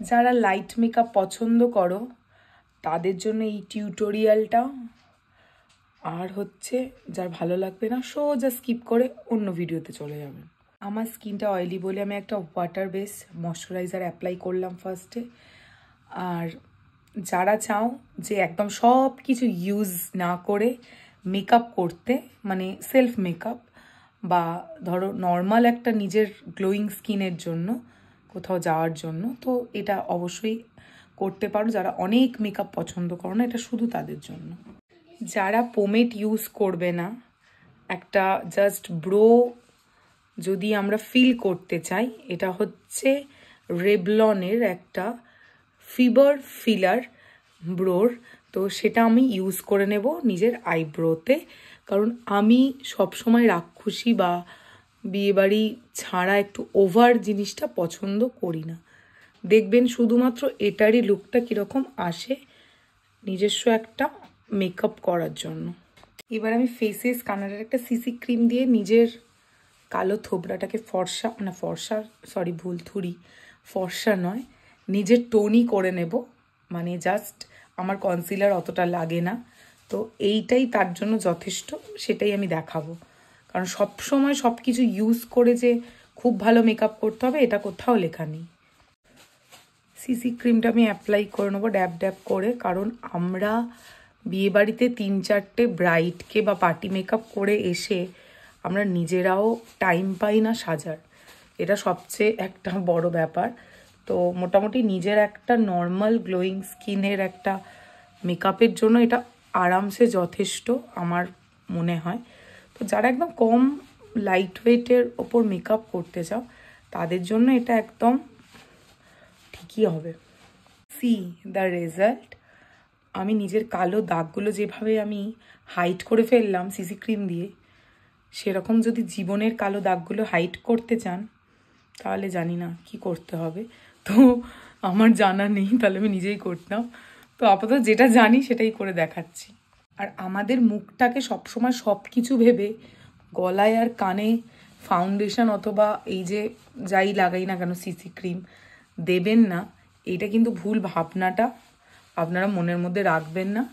যারা light makeup পছন্দ করো তাদের জন্য এই টিউটোরিয়ালটা, আর হচ্ছে যার ভালো লাগবে না সোজা স্কিপ করে অন্য ভিডিওতে চলে যাবেন। আমার স্কিনটা অয়েলি বলে আমি একটা ওয়াটার বেস ময়শ্চারাইজার অ্যাপ্লাই করলাম ফার্স্টে। আর যারা চাও যে একদম সব কিছু ইউজ না করে মেকআপ করতে, মানে সেলফ মেকআপ বা ধরো নর্মাল একটা নিজের গ্লোয়িং স্কিনের জন্য কোথাও যাওয়ার জন্য, তো এটা অবশ্যই করতে পারো। যারা অনেক মেকআপ পছন্দ করো না, এটা শুধু তাদের জন্য। যারা পোমেড ইউজ করবে না, একটা জাস্ট ব্রো যদি আমরা ফিল করতে চাই, এটা হচ্ছে রেভলনের একটা ফিবার ফিলার ব্রোর, তো সেটা আমি ইউজ করে নেব নিজের আইব্রোতে। কারণ আমি সবসময় রাক্ষসী বা বিয়েবাড়ি ছাড়া একটু ওভার জিনিসটা পছন্দ করি না। দেখবেন শুধুমাত্র এটারই লুকটা কীরকম আসে নিজস্ব একটা মেকআপ করার জন্য। এবার আমি ফেসে স্কানারের একটা সিসি ক্রিম দিয়ে নিজের কালো থোবড়াটাকে ফর্সা নয়, নিজের টোনই করে নেব। মানে জাস্ট আমার কনসিলার অতটা লাগে না, তো এইটাই তার জন্য যথেষ্ট, সেটাই আমি দেখাবো। কারণ সব সময় সব কিছু ইউজ করে যে খুব ভালো মেকআপ করতে হবে এটা কোথাও লেখা নেই। সিসি ক্রিমটা আমি অ্যাপ্লাই করে নেবো ড্যাব ড্যাব করে, কারণ আমরা বিয়েবাড়িতে 3-4টে ব্রাইডকে বা পার্টি মেকআপ করে এসে আমরা নিজেরাও টাইম পাই না সাজার, এটা সবচেয়ে একটা বড় ব্যাপার। তো মোটামুটি নিজের একটা নর্মাল গ্লোয়িং স্কিনের একটা মেকআপের জন্য এটা আরামসে যথেষ্ট আমার মনে হয়। তো যারা একদম কম লাইট ওয়েটের ওপর মেকআপ করতে চাও তাদের জন্য এটা একদম ঠিকই হবে। C the result. আমি নিজের কালো দাগগুলো যেভাবে আমি হাইড করে ফেললাম সিসি ক্রিম দিয়ে, সেরকম যদি জীবনের কালো দাগগুলো হাইড করতে চান তাহলে জানি না কি করতে হবে। তো আমার জানা নেই, তাহলে আমি নিজেই করতাম। তো আপাতত যেটা জানি সেটাই করে দেখাচ্ছি। আর আমাদের মুখটাকে সবসময় সব কিছু ভেবে গলায় আর কানে ফাউন্ডেশন অথবা এই যে যাই লাগাই না কেন সিসি ক্রিম দেবেন না, এইটা কিন্তু ভুল ভাবনাটা আপনারা মনের মধ্যে রাখবেন না।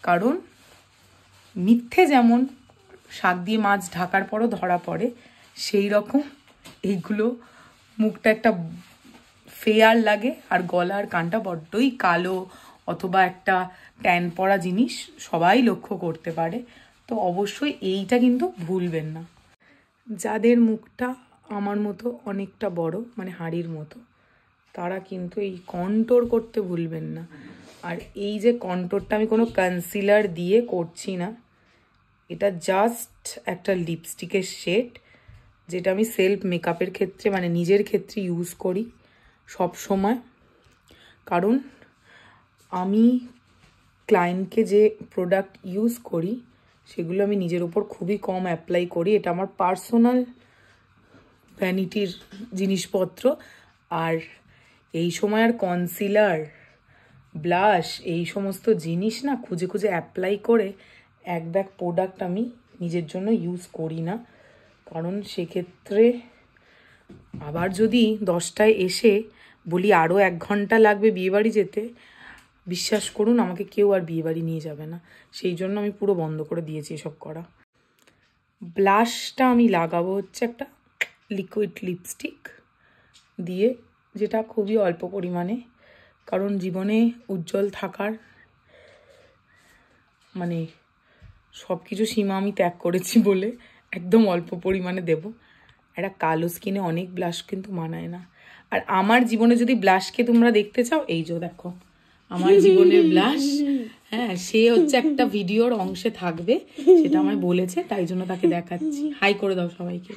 কারণ মিথ্যে যেমন শাক দিয়ে মাছ ঢাকার পরও ধরা পড়ে, সেই রকম এইগুলো মুখটা একটা ফেয়ার লাগে আর গলা আর কানটা বড্ডই কালো অথবা একটা ট্যান পড়া জিনিস সবাই লক্ষ্য করতে পারে। তো অবশ্যই এইটা কিন্তু ভুলবেন না। যাদের মুখটা আমার মতো অনেকটা বড়, মানে হাঁড়ির মতো, তারা কিন্তু এই কন্ট্রোল করতে ভুলবেন না। আর এই যে কন্ট্রোলটা আমি কোনো কনসিলার দিয়ে করছি না, এটা জাস্ট একটা লিপস্টিকের শেড, যেটা আমি সেলফ মেকআপের ক্ষেত্রে মানে নিজের ক্ষেত্রে ইউজ করি সব সময়। কারণ আমি ক্লায়েন্টকে যে প্রোডাক্ট ইউজ করি সেগুলো আমি নিজের উপর খুবই কম অ্যাপ্লাই করি। এটা আমার পার্সোনাল ভ্যানিটির জিনিসপত্র। আর এই সময় আর কনসিলার, ব্লাশ, এই সমস্ত জিনিস না খুঁজে খুঁজে অ্যাপ্লাই করে এক ব্যাগ প্রোডাক্ট আমি নিজের জন্য ইউজ করি না। কারণ সেক্ষেত্রে আবার যদি 10টায় এসে বলি আরও 1 ঘন্টা লাগবে বিয়েবাড়ি যেতে, বিশ্বাস করুন আমাকে কেউ আর বিয়েবাড়ি নিয়ে যাবে না। সেই জন্য আমি পুরো বন্ধ করে দিয়েছি এসব করা। ব্লাশটা আমি লাগাবো হচ্ছে একটা লিকুইড লিপস্টিক দিয়ে, যেটা খুবই অল্প পরিমাণে, কারণ জীবনে উজ্জ্বল থাকার মানে সব কিছু সীমা আমি ত্যাগ করেছি বলে একদম অল্প পরিমাণে দেব। একটা কালো স্কিনে অনেক ব্লাশ কিন্তু মানায় না। আর আমার জীবনে যদি ব্লাশকে তোমরা দেখতে চাও, এই যে দেখো আমার জীবনের ব্লাশ। হ্যাঁ, সে হচ্ছে একটা ভিডিওর অংশে থাকবে, সেটা আমায় বলেছে, তাই জন্য তাকে দেখাচ্ছি। হাই করে দাও সবাইকে।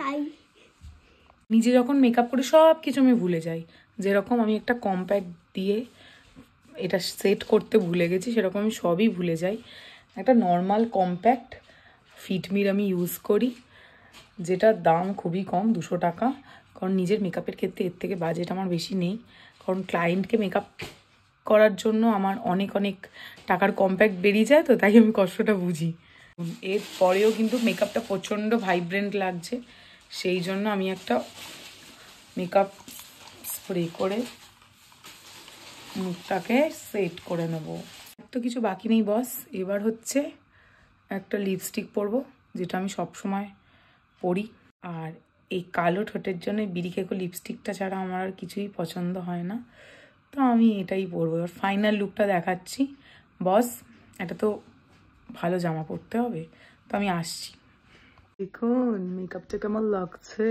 নিজে যখন মেকআপ করি সব কিছু আমি ভুলে যাই। যেরকম আমি একটা কম্প্যাক্ট দিয়ে এটা সেট করতে ভুলে গেছি, সেরকম আমি সবই ভুলে যাই। একটা নর্মাল কম্প্যাক্ট ফিটমির আমি ইউজ করি, যেটার দাম খুবই কম, 200 টাকা। কারণ নিজের মেকআপের ক্ষেত্রে এর থেকে বাজেট আমার বেশি নেই। কারণ ক্লায়েন্টকে মেকআপ করার জন্য আমার অনেক অনেক টাকার কম্প্যাক্ট বেরিয়ে যায়, তো তাই আমি কষ্টটা বুঝি। এর পরেও কিন্তু মেকআপটা প্রচণ্ড ভাইব্রেন্ট লাগছে, সেই জন্য আমি একটা মেকআপ স্প্রে করে মুখটাকে সেট করে নেব। তো কিছু বাকি নেই বস, এবার হচ্ছে একটা লিপস্টিক পরবো, যেটা আমি সবসময় পরি। আর এই কালো ঠোঁটের জন্য বিরিকেকো লিপস্টিকটা ছাড়া আমার আর কিছুই পছন্দ হয় না, তো আমি এটাই পরবো। এবার ফাইনাল লুকটা দেখাচ্ছি বস। এটা তো ভালো জামা পরতে হবে, তো আমি আসছি। দেখুন মেকআপটা কেমন লাগছে।